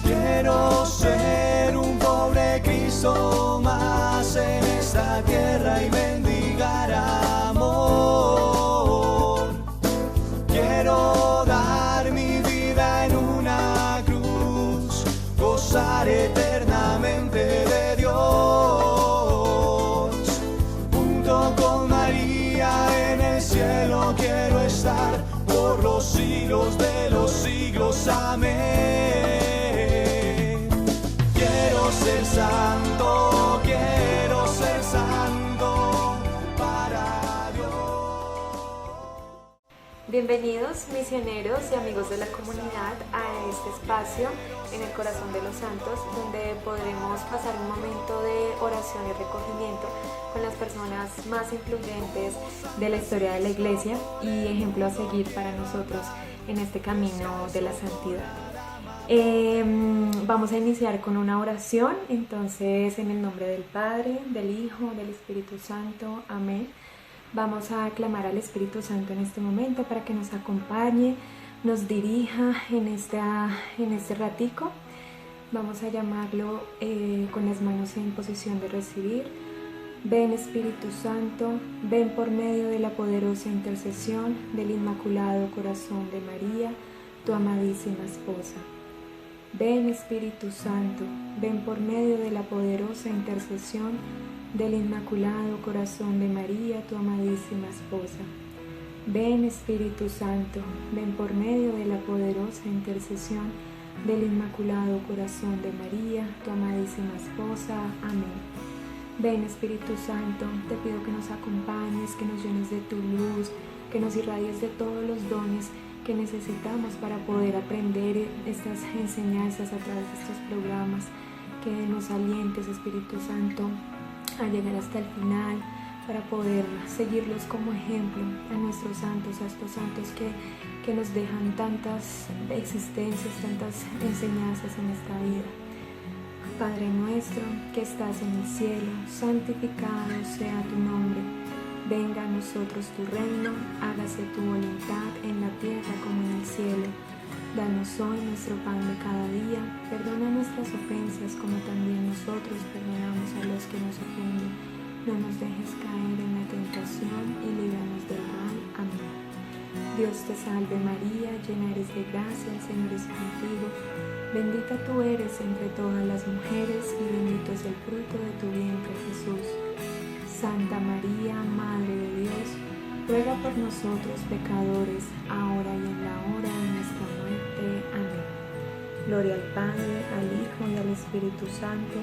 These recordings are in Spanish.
Quiero ser un pobre Cristo más en esta tierra y mendigar amor. Quiero dar mi vida en una cruz, gozar eternamente de Dios. Junto con María en el cielo quiero estar por los siglos de los siglos. Amén. Quiero ser santo para Dios. Bienvenidos misioneros y amigos de la comunidad a este espacio en el corazón de los santos, donde podremos pasar un momento de oración y recogimiento con las personas más influyentes de la historia de la iglesia y ejemplo a seguir para nosotros en este camino de la santidad. Vamos a iniciar con una oración, entonces en el nombre del Padre, del Hijo, del Espíritu Santo, amén. Vamos a clamar al Espíritu Santo en este momento para que nos acompañe, nos dirija en este ratico. Vamos a llamarlo con las manos en posición de recibir. Ven Espíritu Santo, ven por medio de la poderosa intercesión del Inmaculado Corazón de María, tu amadísima esposa. Ven Espíritu Santo, ven por medio de la poderosa intercesión del Inmaculado Corazón de María, tu amadísima esposa. Ven Espíritu Santo, ven por medio de la poderosa intercesión del Inmaculado Corazón de María, tu amadísima esposa. Amén. Ven Espíritu Santo, te pido que nos acompañes, que nos llenes de tu luz, que nos irradies de todos los dones que necesitamos para poder aprender estas enseñanzas a través de estos programas, que nos alientes Espíritu Santo a llegar hasta el final, para poder seguirlos como ejemplo a nuestros santos, a estos santos que nos dejan tantas existencias, tantas enseñanzas en esta vida. Padre nuestro que estás en el cielo, santificado sea tu nombre. Venga a nosotros tu reino, hágase tu voluntad en la tierra como en el cielo. Danos hoy nuestro pan de cada día, perdona nuestras ofensas como también nosotros perdonamos a los que nos ofenden. No nos dejes caer en la tentación y líbranos del mal. Amén. Dios te salve María, llena eres de gracia, el Señor es contigo. Bendita tú eres entre todas las mujeres y bendito es el fruto de tu vientre Jesús. Santa María, Madre de Dios, ruega por nosotros pecadores, ahora y en la hora de nuestra muerte. Amén. Gloria al Padre, al Hijo y al Espíritu Santo,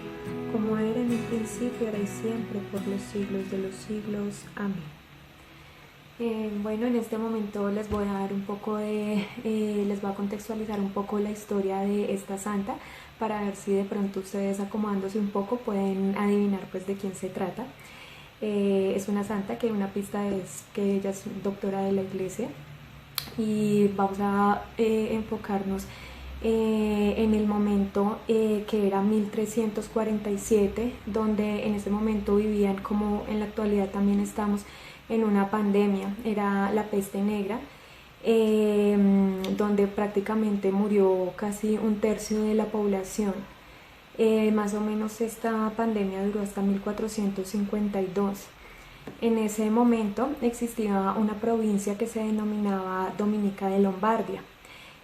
como era en el principio, ahora y siempre, por los siglos de los siglos. Amén. Bueno, en este momento les voy a dar un poco les voy a contextualizar un poco la historia de esta santa, para ver si de pronto ustedes, acomodándose un poco, pueden adivinar pues de quién se trata. Es una santa que una pista es que ella es doctora de la iglesia, y vamos a enfocarnos en el momento que era 1347, donde en ese momento vivían, como en la actualidad también estamos en una pandemia, era la peste negra, donde prácticamente murió casi un tercio de la población. Más o menos esta pandemia duró hasta 1452. En ese momento existía una provincia que se denominaba Dominica de Lombardia.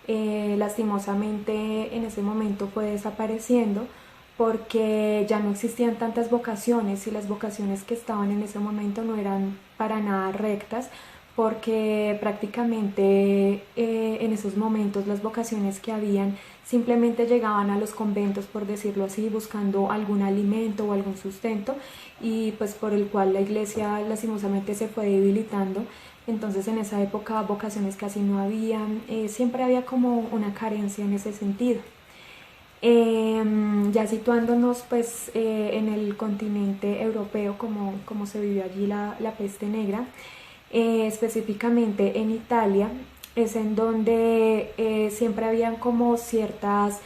Lastimosamente en ese momento fue desapareciendo porque ya no existían tantas vocaciones, y las vocaciones que estaban en ese momento no eran para nada rectas, porque prácticamente en esos momentos las vocaciones que habían simplemente llegaban a los conventos, por decirlo así, buscando algún alimento o algún sustento, y pues por el cual la iglesia lastimosamente se fue debilitando. Entonces en esa época vocaciones casi no había, siempre había como una carencia en ese sentido. Ya situándonos pues en el continente europeo, como se vivió allí la peste negra, específicamente en Italia, es en donde siempre habían como ciertas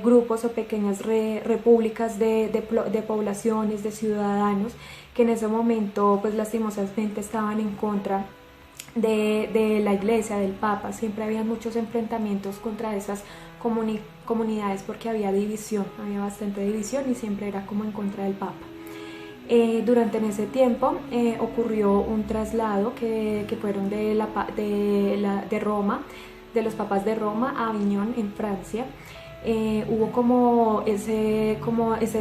grupos o pequeñas repúblicas de poblaciones, de ciudadanos, que en ese momento pues lastimosamente estaban en contra de la iglesia, del papa. Siempre había muchos enfrentamientos contra esas comunidades porque había división, había bastante división y siempre era como en contra del papa. Durante en ese tiempo ocurrió un traslado que fueron de Roma, de los papas de Roma a Aviñón en Francia. Hubo como ese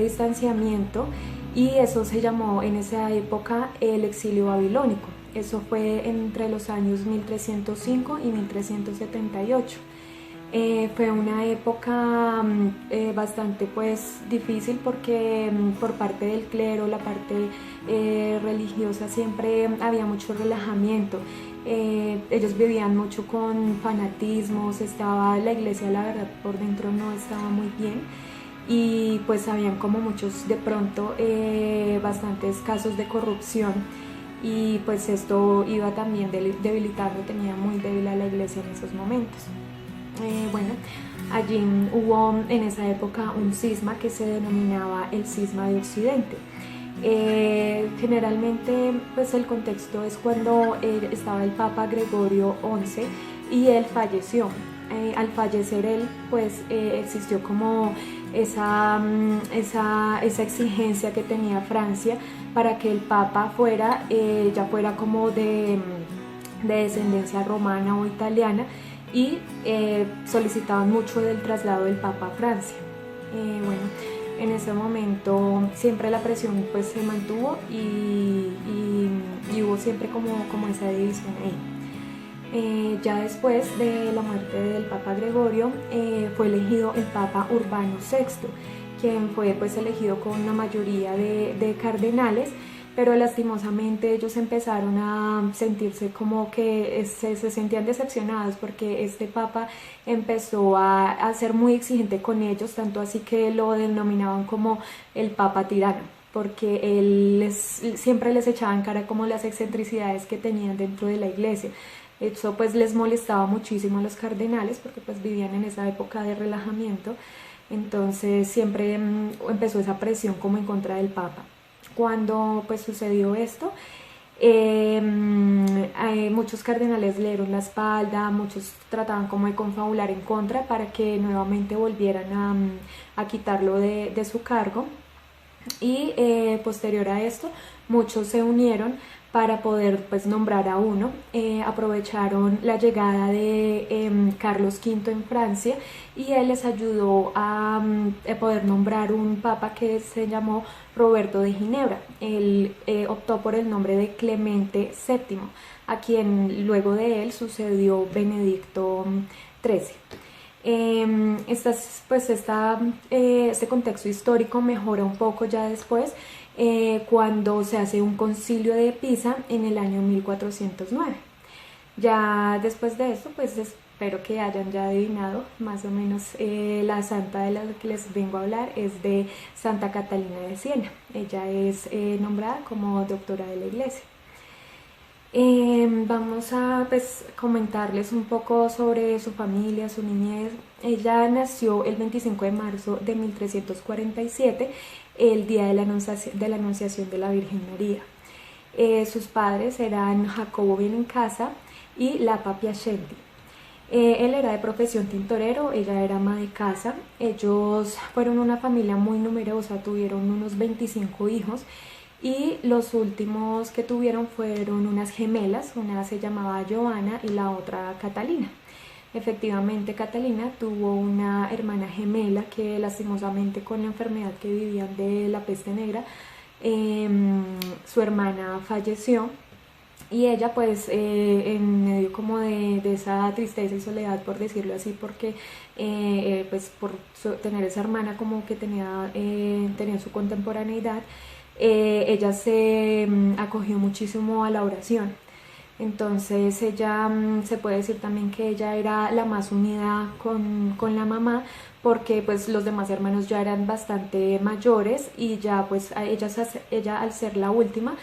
distanciamiento y eso se llamó en esa época el exilio babilónico. Eso fue entre los años 1305 y 1378. Fue una época bastante pues difícil porque por parte del clero, la parte religiosa, siempre había mucho relajamiento. Ellos vivían mucho con fanatismos, la iglesia, la verdad, por dentro no estaba muy bien, y pues habían como muchos, de pronto, bastantes casos de corrupción, y pues esto iba también debilitando, tenía muy débil a la iglesia en esos momentos. Bueno, allí hubo en esa época un cisma que se denominaba el cisma de Occidente. Generalmente pues el contexto es cuando estaba el Papa Gregorio XI y él falleció. Al fallecer él pues existió como esa exigencia que tenía Francia para que el Papa ya fuera como de descendencia romana o italiana, y solicitaban mucho del traslado del Papa a Francia. Bueno, en ese momento siempre la presión pues se mantuvo y hubo siempre como esa división ahí. Ya después de la muerte del Papa Gregorio fue elegido el Papa Urbano VI, quien fue pues elegido con una mayoría de cardenales, pero lastimosamente ellos empezaron a sentirse como que se sentían decepcionados porque este papa empezó a ser muy exigente con ellos, tanto así que lo denominaban como el papa tirano, porque él siempre les echaba en cara como las excentricidades que tenían dentro de la iglesia. Eso pues les molestaba muchísimo a los cardenales porque pues vivían en esa época de relajamiento, entonces siempre empezó esa presión como en contra del papa. Cuando pues sucedió esto, muchos cardenales le dieron la espalda, muchos trataban como de confabular en contra para que nuevamente volvieran a quitarlo de su cargo, y posterior a esto muchos se unieron para poder pues nombrar a uno. Aprovecharon la llegada de Carlos V en Francia y él les ayudó a poder nombrar un papa que se llamó Roberto de Ginebra. Él optó por el nombre de Clemente VII, a quien luego de él sucedió Benedicto XIII. Este contexto histórico mejora un poco ya después, cuando se hace un concilio de Pisa en el año 1409. Ya después de esto, pues espero que hayan ya adivinado más o menos, la santa de la que les vengo a hablar es de Santa Catalina de Siena. Ella es nombrada como doctora de la iglesia. Vamos a pues comentarles un poco sobre su familia, su niñez. Ella nació el 25 de marzo de 1347, el día de la Anunciación de la Virgen María. Sus padres eran Jacobo Benincasa y Lapa Piacenti. Él era de profesión tintorero, ella era ama de casa. Ellos fueron una familia muy numerosa, tuvieron unos 25 hijos, y los últimos que tuvieron fueron unas gemelas, una se llamaba Joana y la otra Catalina. Efectivamente, Catalina tuvo una hermana gemela que lastimosamente, con la enfermedad que vivían de la peste negra, su hermana falleció, y ella pues en medio como de esa tristeza y soledad, por decirlo así, porque pues por tener esa hermana como que tenía su contemporaneidad, ella se acogió muchísimo a la oración. Entonces ella, se puede decir también que ella era la más unida con la mamá, porque pues los demás hermanos ya eran bastante mayores, y ya pues ella al ser la última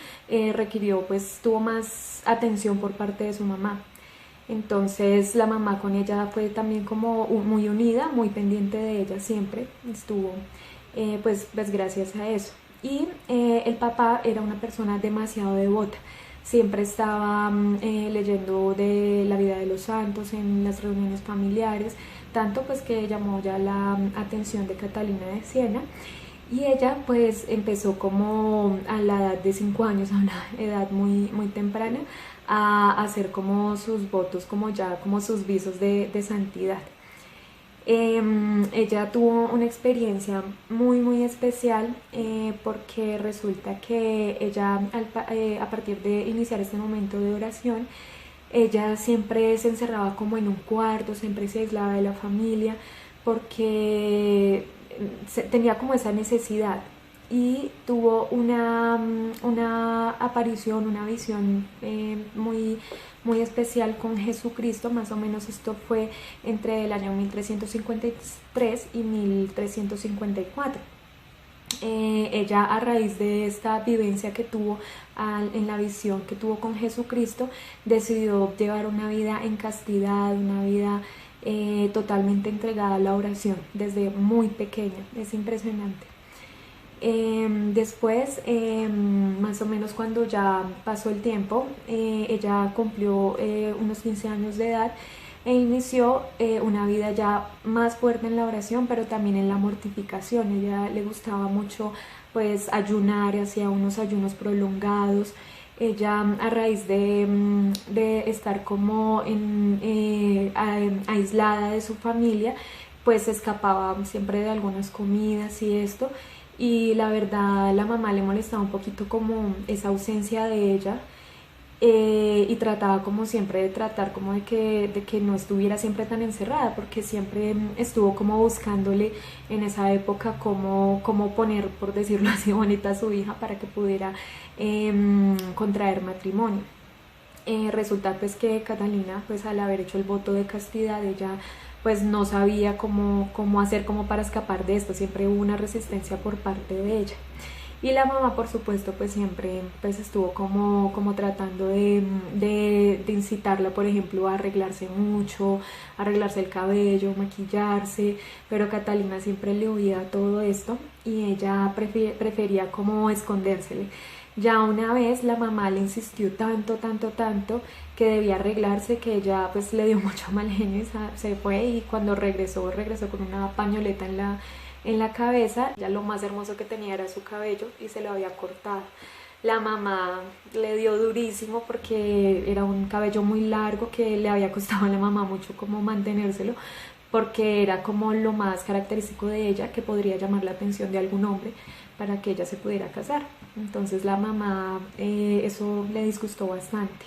tuvo más atención por parte de su mamá. Entonces la mamá con ella fue también como muy unida, muy pendiente de ella, siempre estuvo pues gracias a eso. Y el papá era una persona demasiado devota. siempre estaba leyendo de la vida de los santos en las reuniones familiares, tanto pues que llamó ya la atención de Catalina de Siena. Y ella pues empezó como a la edad de 5 años, a una edad muy, muy temprana, a hacer como sus votos, como ya como sus visos de santidad. Ella tuvo una experiencia muy muy especial porque resulta que ella a partir de iniciar este momento de oración, ella siempre se encerraba como en un cuarto, siempre se aislaba de la familia porque tenía como esa necesidad, y tuvo una aparición, una visión muy, muy especial con Jesucristo. Más o menos esto fue entre el año 1353 y 1354. Ella, a raíz de esta vivencia que tuvo en la visión que tuvo con Jesucristo, decidió llevar una vida en castidad, una vida totalmente entregada a la oración desde muy pequeña. Es impresionante. Después, más o menos cuando ya pasó el tiempo, ella cumplió unos 15 años de edad e inició una vida ya más fuerte en la oración, pero también en la mortificación. Ella le gustaba mucho pues ayunar, hacía unos ayunos prolongados. Ella, a raíz de estar como aislada de su familia, pues escapaba siempre de algunas comidas y esto. Y la verdad, la mamá le molestaba un poquito como esa ausencia de ella, y trataba como siempre de tratar como de que no estuviera siempre tan encerrada, porque siempre estuvo como buscándole en esa época cómo poner, por decirlo así, bonita a su hija para que pudiera contraer matrimonio. Resulta pues que Catalina, pues al haber hecho el voto de castidad, ella pues no sabía cómo hacer como para escapar de esto. Siempre hubo una resistencia por parte de ella. Y la mamá, por supuesto, pues siempre pues estuvo como tratando de incitarla, por ejemplo, a arreglarse mucho, a arreglarse el cabello, maquillarse, pero Catalina siempre le huía a todo esto y ella prefería como escondérsele. Ya una vez la mamá le insistió tanto que debía arreglarse, que ella pues le dio mucho mal genio y se fue, y cuando regresó con una pañoleta en la cabeza. Ya lo más hermoso que tenía era su cabello y se lo había cortado. La mamá le dio durísimo porque era un cabello muy largo que le había costado a la mamá mucho como mantenérselo, porque era como lo más característico de ella, que podría llamar la atención de algún hombre para que ella se pudiera casar. Entonces la mamá, eso le disgustó bastante.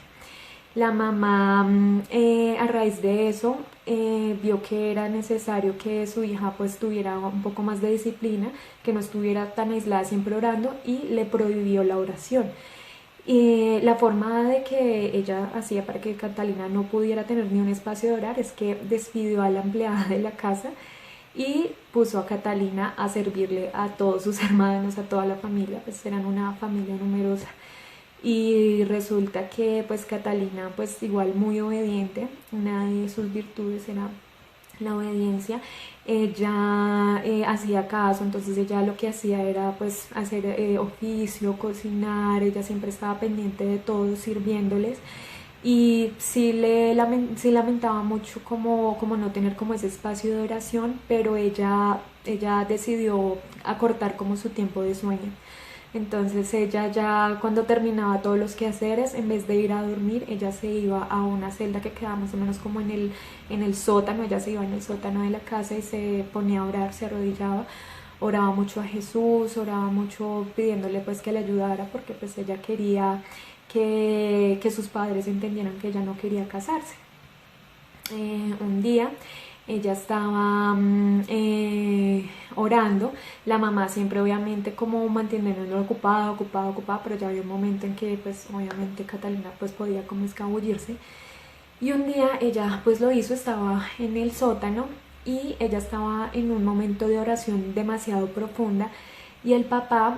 La mamá, a raíz de eso, vio que era necesario que su hija pues tuviera un poco más de disciplina, que no estuviera tan aislada siempre orando, y le prohibió la oración. Y la forma de que ella hacía para que Catalina no pudiera tener ni un espacio de orar es que despidió a la empleada de la casa y puso a Catalina a servirle a todos sus hermanos, a toda la familia, pues eran una familia numerosa. Y resulta que pues Catalina, pues igual muy obediente, una de sus virtudes era la obediencia. Ella hacía caso, entonces ella lo que hacía era pues hacer oficio, cocinar. Ella siempre estaba pendiente de todos, sirviéndoles. Y sí sí lamentaba mucho como no tener como ese espacio de oración, pero ella decidió acortar como su tiempo de sueño. Entonces ella, ya cuando terminaba todos los quehaceres, en vez de ir a dormir, ella se iba a una celda que quedaba más o menos como en el sótano. Ella se iba en el sótano de la casa y se ponía a orar, se arrodillaba, oraba mucho a Jesús, oraba mucho pidiéndole pues que le ayudara, porque pues ella quería que sus padres entendieran que ella no quería casarse. Un día ella estaba orando, la mamá siempre obviamente como manteniéndolo ocupada, pero ya había un momento en que pues obviamente Catalina pues podía como escabullirse, y un día ella pues lo hizo. Estaba en el sótano y ella estaba en un momento de oración demasiado profunda, y el papá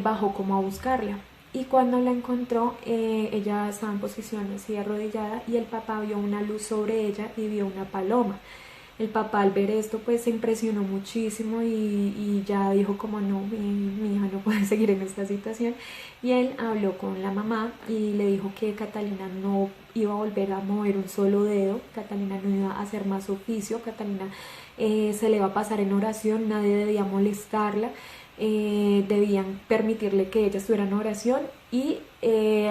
bajó como a buscarla. Y cuando la encontró, ella estaba en posición así arrodillada, y el papá vio una luz sobre ella y vio una paloma. El papá al ver esto pues se impresionó muchísimo y ya dijo como no, mi hija no puede seguir en esta situación, y él habló con la mamá y le dijo que Catalina no iba a volver a mover un solo dedo, Catalina no iba a hacer más oficio, Catalina se le iba a pasar en oración, nadie debía molestarla, debían permitirle que ella estuviera en oración, y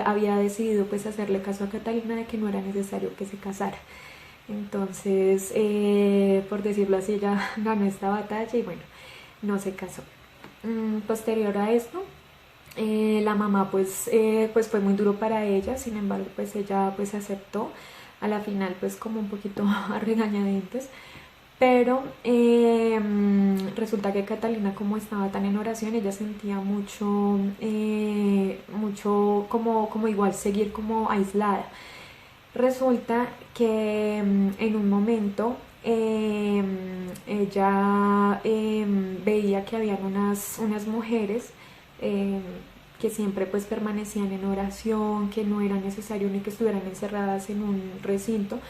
había decidido pues hacerle caso a Catalina de que no era necesario que se casara. Entonces, por decirlo así, ella ganó esta batalla y bueno, no se casó. Posterior a esto, la mamá pues fue muy duro para ella, sin embargo pues ella pues aceptó a la final pues como un poquito a regañadientes, pero resulta que Catalina, como estaba tan en oración, ella sentía mucho como igual seguir como aislada. Resulta que en un momento ella veía que habían unas mujeres que siempre pues permanecían en oración, que no era necesario ni que estuvieran encerradas en un recinto,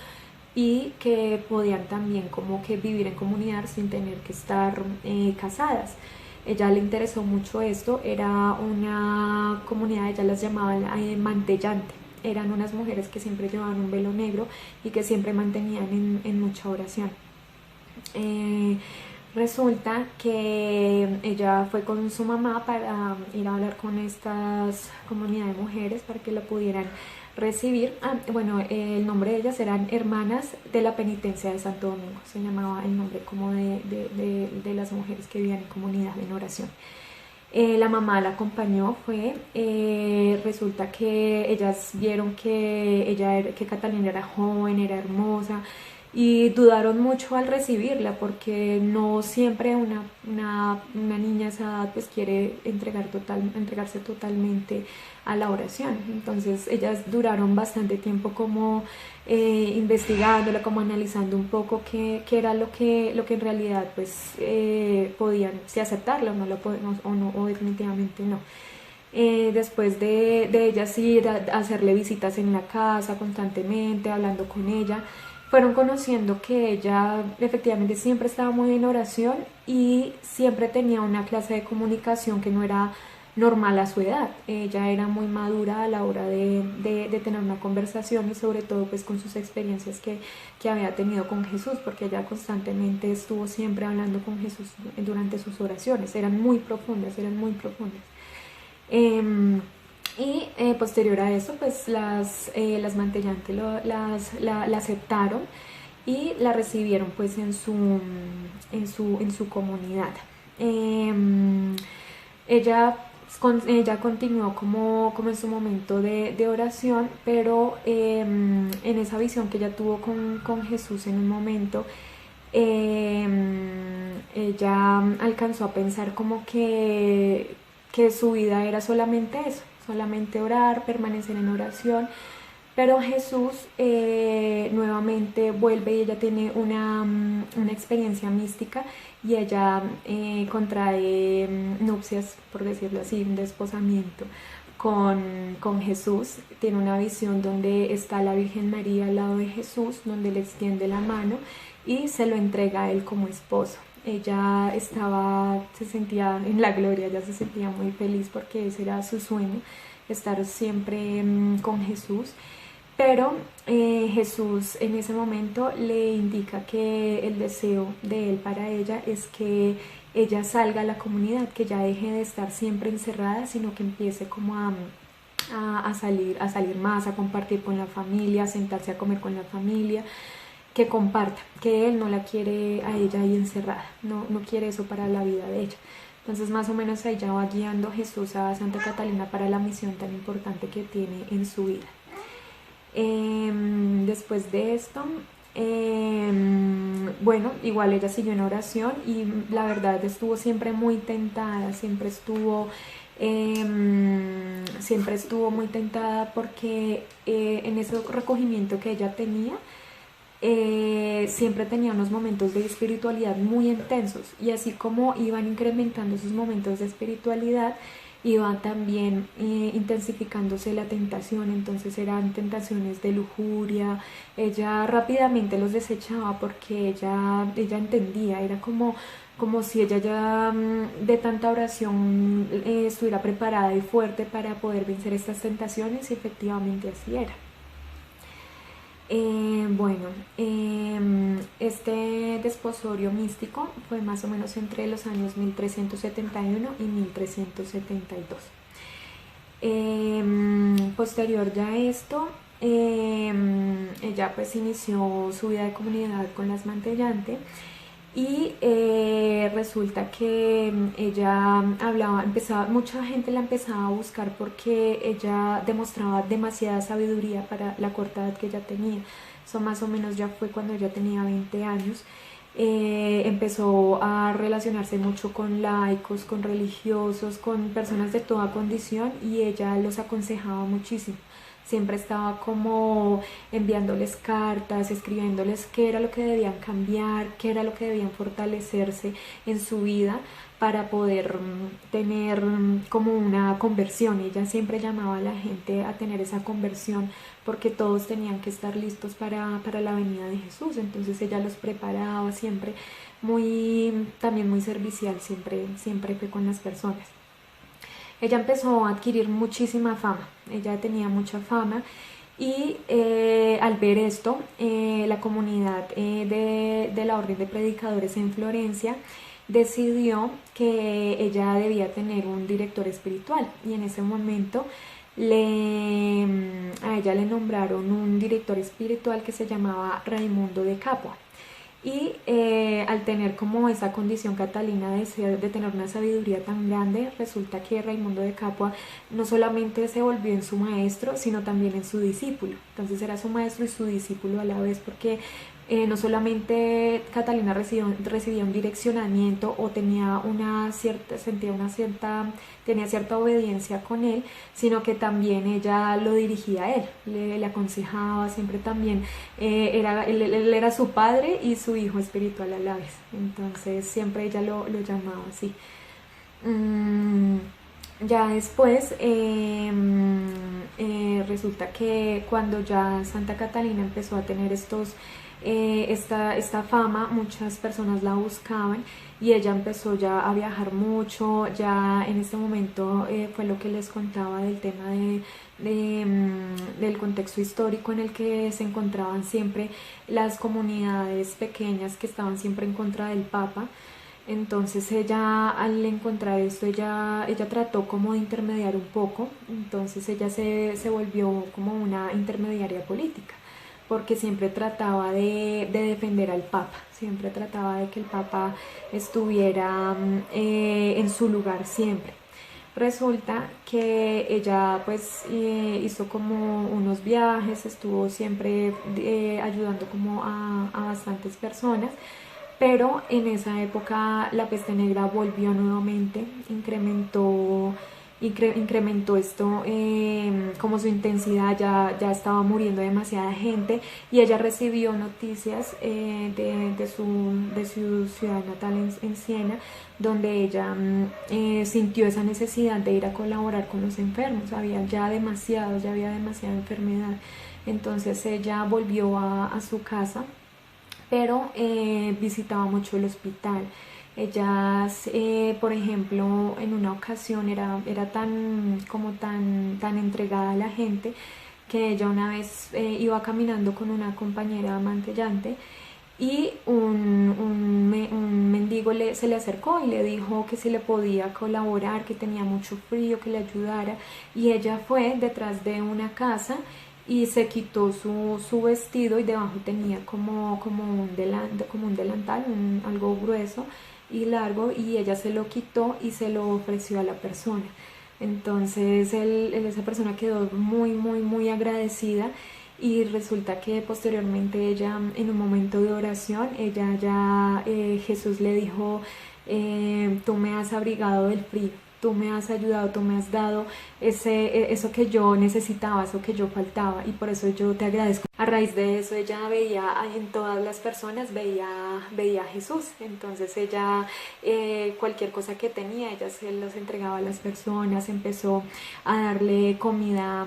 y que podían también como que vivir en comunidad sin tener que estar casadas. Ella le interesó mucho esto, era una comunidad, ella las llamaba mantellante. Eran unas mujeres que siempre llevaban un velo negro y que siempre mantenían en mucha oración. Resulta que ella fue con su mamá para ir a hablar con estas comunidades de mujeres para que la pudieran recibir. Bueno, el nombre de ellas eran Hermanas de la Penitencia de Santo Domingo, se llamaba el nombre como de las mujeres que vivían en comunidad en oración. La mamá la acompañó, resulta que ellas vieron que Catalina era joven, era hermosa, y dudaron mucho al recibirla porque no siempre una niña a esa edad pues quiere entregarse totalmente a la oración. Entonces ellas duraron bastante tiempo como investigándola, como analizando un poco qué era lo que en realidad pues podían, si aceptarla o definitivamente no. Después de ellas ir a hacerle visitas en la casa constantemente, hablando con ella, fueron conociendo que ella efectivamente siempre estaba muy en oración y siempre tenía una clase de comunicación que no era normal a su edad. Ella era muy madura a la hora de tener una conversación, y sobre todo pues con sus experiencias que había tenido con Jesús, porque ella constantemente estuvo siempre hablando con Jesús durante sus oraciones. Eran muy profundas. Y posterior a eso pues las mantellantes la aceptaron y la recibieron pues en su comunidad. Ella continuó como en su momento de oración, pero en esa visión que ella tuvo con Jesús en un momento, ella alcanzó a pensar como que su vida era solamente eso, solamente orar, permanecer en oración. Pero Jesús nuevamente vuelve y ella tiene una experiencia mística, y ella contrae nupcias, por decirlo así, un desposamiento con Jesús. Tiene una visión donde está la Virgen María al lado de Jesús, donde le extiende la mano y se lo entrega a él como esposo. Ella se sentía en la gloria, ella se sentía muy feliz porque ese era su sueño, estar siempre con Jesús. Pero Jesús en ese momento le indica que el deseo de él para ella es que ella salga a la comunidad, que ya deje de estar siempre encerrada, sino que empiece como a salir más, a compartir con la familia, a sentarse a comer con la familia, que comparta, que él no la quiere a ella ahí encerrada, no quiere eso para la vida de ella. Entonces más o menos ahí ya va guiando Jesús a Santa Catalina para la misión tan importante que tiene en su vida. Después de esto, bueno, igual ella siguió en oración y la verdad estuvo siempre muy tentada, siempre estuvo muy tentada porque en ese recogimiento que ella tenía, siempre tenía unos momentos de espiritualidad muy intensos, y así como iban incrementando esos momentos de espiritualidad, iba también intensificándose la tentación, entonces eran tentaciones de lujuria. Ella rápidamente los desechaba porque ella entendía, era como si ella ya de tanta oración estuviera preparada y fuerte para poder vencer estas tentaciones, y efectivamente así era. Bueno, este desposorio místico fue más o menos entre los años 1371 y 1372. Posterior ya a esto, ella pues inició su vida de comunidad con las Mantellante, y resulta que ella mucha gente la empezaba a buscar porque ella demostraba demasiada sabiduría para la corta edad que ella tenía. Eso más o menos ya fue cuando ella tenía 20 años. Empezó a relacionarse mucho con laicos, con religiosos, con personas de toda condición, y ella los aconsejaba muchísimo. Siempre estaba como enviándoles cartas, escribiéndoles qué era lo que debían cambiar, qué era lo que debían fortalecerse en su vida para poder tener como una conversión. Ella siempre llamaba a la gente a tener esa conversión, porque todos tenían que estar listos para la venida de Jesús. Entonces ella los preparaba siempre, también muy servicial, siempre fue con las personas. Ella empezó a adquirir muchísima fama, ella tenía mucha fama, y al ver esto, la comunidad de la Orden de Predicadores en Florencia decidió que ella debía tener un director espiritual, y en ese momento a ella le nombraron un director espiritual que se llamaba Raimundo de Capua. Y al tener como esa condición Catalina de tener una sabiduría tan grande, resulta que Raimundo de Capua no solamente se volvió en su maestro, sino también en su discípulo. Entonces era su maestro y su discípulo a la vez, porque no solamente Catalina recibía un direccionamiento o tenía tenía cierta obediencia con él, sino que también ella lo dirigía a él, le aconsejaba siempre también. Él era su padre y su hijo espiritual a la vez, entonces siempre ella lo llamaba así. Ya después resulta que cuando ya Santa Catalina empezó a tener esta fama, muchas personas la buscaban, y ella empezó ya a viajar mucho. Ya en este momento fue lo que les contaba del tema del contexto histórico en el que se encontraban siempre las comunidades pequeñas que estaban siempre en contra del Papa. Entonces ella, al encontrar esto, ella trató como de intermediar un poco. Entonces ella se volvió como una intermediaria política, porque siempre trataba de defender al Papa, siempre trataba de que el Papa estuviera en su lugar siempre. Resulta que ella pues hizo como unos viajes, estuvo siempre ayudando como a bastantes personas, pero en esa época la peste negra volvió nuevamente, incrementó esto, como su intensidad. Ya estaba muriendo demasiada gente, y ella recibió noticias de su ciudad natal en Siena, donde ella sintió esa necesidad de ir a colaborar con los enfermos. Había demasiada enfermedad. Entonces ella volvió a su casa, pero visitaba mucho el hospital. Ella, por ejemplo, en una ocasión era tan entregada a la gente, que ella una vez iba caminando con una compañera mantellante, y un mendigo se le acercó y le dijo que si le podía colaborar, que tenía mucho frío, que le ayudara, y ella fue detrás de una casa y se quitó su vestido, y debajo tenía como un delantal, algo grueso y largo, y ella se lo quitó y se lo ofreció a la persona. Entonces esa persona quedó muy agradecida, y resulta que posteriormente ella, en un momento de oración, Jesús le dijo: tú me has abrigado del frío, tú me has ayudado, tú me has dado eso que yo necesitaba, eso que yo faltaba, y por eso yo te agradezco. A raíz de eso ella veía en todas las personas, veía a Jesús. Entonces ella cualquier cosa que tenía, ella se los entregaba a las personas, empezó a darle comida,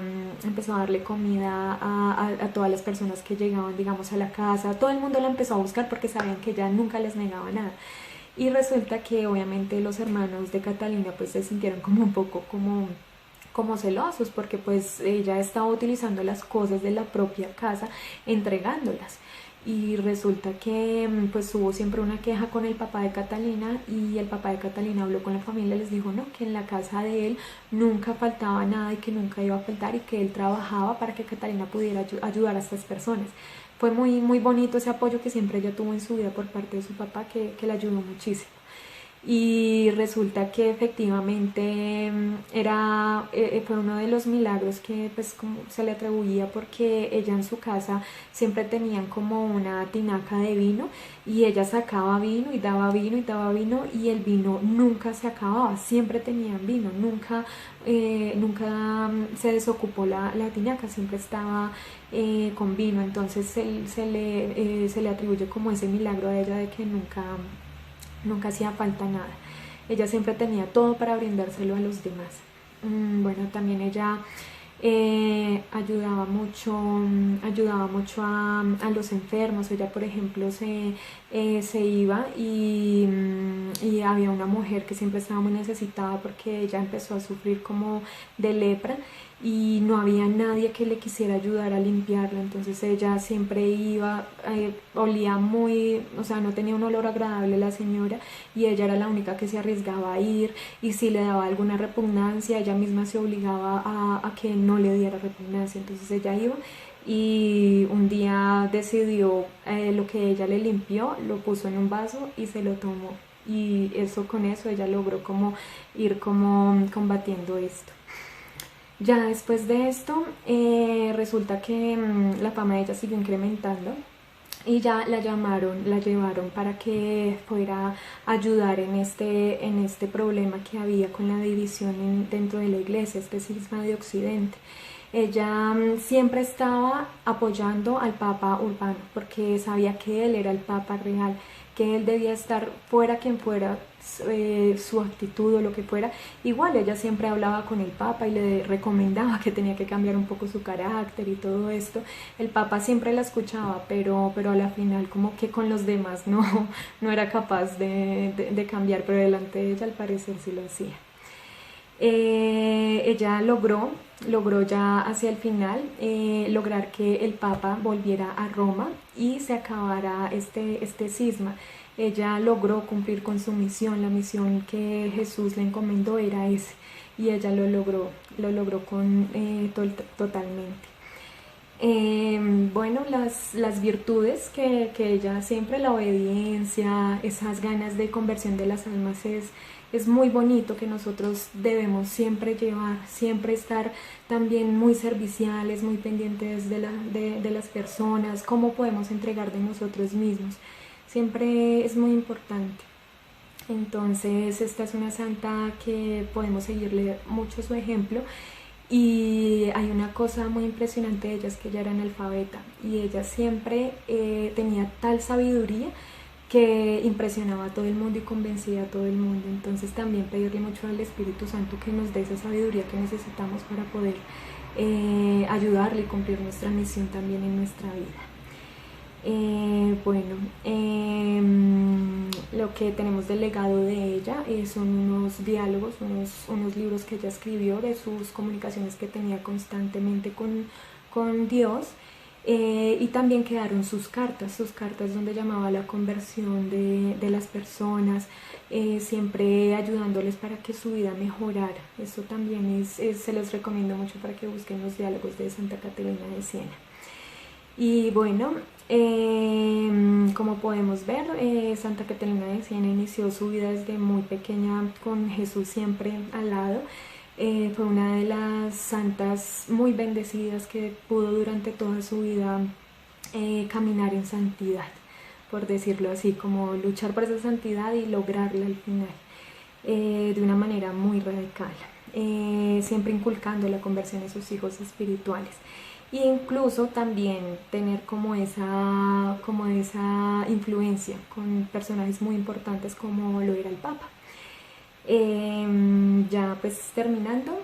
a todas las personas que llegaban, digamos, a la casa. Todo el mundo la empezó a buscar porque sabían que ella nunca les negaba nada. Y resulta que obviamente los hermanos de Catalina pues se sintieron como un poco como celosos, porque pues ella estaba utilizando las cosas de la propia casa, entregándolas. Y resulta que pues hubo siempre una queja con el papá de Catalina, y el papá de Catalina habló con la familia y les dijo no, que en la casa de él nunca faltaba nada y que nunca iba a faltar, y que él trabajaba para que Catalina pudiera ayudar a estas personas. Fue muy, muy bonito ese apoyo que siempre ella tuvo en su vida por parte de su papá, que la ayudó muchísimo. Y resulta que efectivamente fue uno de los milagros que pues como se le atribuía, porque ella en su casa siempre tenían como una tinaca de vino, y ella sacaba vino y daba vino y daba vino, y el vino nunca se acababa, siempre tenían vino, nunca se desocupó la tinaca, siempre estaba con vino. Entonces se le atribuye como ese milagro a ella de que nunca hacía falta nada. Ella siempre tenía todo para brindárselo a los demás. Bueno, también ella ayudaba mucho a los enfermos. Ella, por ejemplo, se iba y había una mujer que siempre estaba muy necesitada porque ella empezó a sufrir como de lepra, y no había nadie que le quisiera ayudar a limpiarla. Entonces ella siempre iba, olía muy, o sea, no tenía un olor agradable la señora, y ella era la única que se arriesgaba a ir, y si le daba alguna repugnancia, ella misma se obligaba a que no le diera repugnancia. Entonces ella iba, y un día decidió lo que ella le limpió, lo puso en un vaso y se lo tomó, y con eso ella logró como ir como combatiendo esto. Ya después de esto, resulta que la fama de ella siguió incrementando, y ya la llevaron para que fuera a ayudar en este problema que había con la división dentro de la iglesia, este cisma de Occidente. Ella siempre estaba apoyando al Papa Urbano, porque sabía que él era el Papa real, que él debía estar fuera quien fuera su actitud o lo que fuera. Igual ella siempre hablaba con el Papa y le recomendaba que tenía que cambiar un poco su carácter y todo esto. El Papa siempre la escuchaba, pero a la final como que con los demás no era capaz de cambiar, pero delante de ella al parecer sí lo hacía. Ella logró ya hacia el final lograr que el Papa volviera a Roma y se acabara este cisma. Ella logró cumplir con su misión, la misión que Jesús le encomendó era ese, y ella lo logró totalmente. Bueno, las virtudes que ella siempre, la obediencia, esas ganas de conversión de las almas, es muy bonito, que nosotros debemos siempre llevar, siempre estar también muy serviciales, muy pendientes de las personas, cómo podemos entregar de nosotros mismos, siempre es muy importante. Entonces esta es una santa que podemos seguirle mucho su ejemplo. Y hay una cosa muy impresionante de ella, es que ella era analfabeta, y ella siempre tenía tal sabiduría que impresionaba a todo el mundo y convencía a todo el mundo. Entonces también pedirle mucho al Espíritu Santo que nos dé esa sabiduría que necesitamos para poder ayudarle y cumplir nuestra misión también en nuestra vida. Lo que tenemos del legado de ella son unos diálogos, unos libros que ella escribió de sus comunicaciones que tenía constantemente con Dios. Y también quedaron sus cartas donde llamaba a la conversión de las personas, siempre ayudándoles para que su vida mejorara. Eso también se los recomiendo mucho para que busquen los diálogos de Santa Catalina de Siena. Y bueno, como podemos ver, Santa Catalina de Siena inició su vida desde muy pequeña con Jesús siempre al lado. Fue una de las santas muy bendecidas que pudo durante toda su vida caminar en santidad, por decirlo así, como luchar por esa santidad y lograrla al final. de una manera muy radical, siempre inculcando la conversión en sus hijos espirituales. E incluso también tener como esa influencia con personajes muy importantes como lo era el Papa. Ya pues terminando,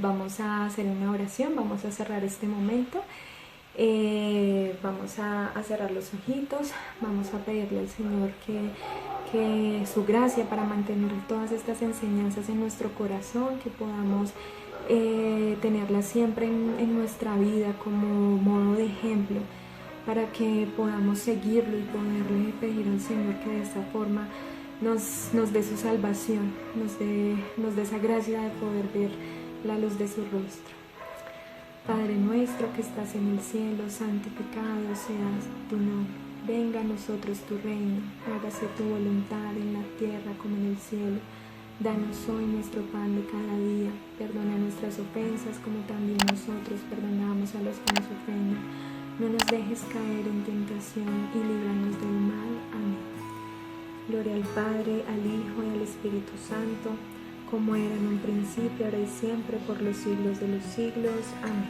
vamos a hacer una oración, vamos a cerrar este momento, vamos a cerrar los ojitos, vamos a pedirle al Señor que su gracia para mantener todas estas enseñanzas en nuestro corazón, que podamos tenerlas siempre en nuestra vida como modo de ejemplo, para que podamos seguirlo y poderle pedir al Señor que de esta forma nos dé su salvación, nos dé esa gracia de poder ver la luz de su rostro. Padre nuestro que estás en el cielo, santificado seas tu nombre. Venga a nosotros tu reino, hágase tu voluntad en la tierra como en el cielo. Danos hoy nuestro pan de cada día, perdona nuestras ofensas como también nosotros perdonamos a los que nos ofenden. No nos dejes caer en tentación y líbranos del mal. Amén. Gloria al Padre, al Hijo y al Espíritu Santo, como era en un principio, ahora y siempre, por los siglos de los siglos. Amén.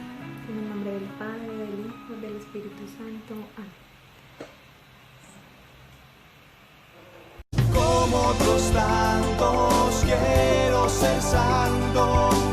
En el nombre del Padre, del Hijo y del Espíritu Santo. Amén. Como otros tantos quiero ser santo.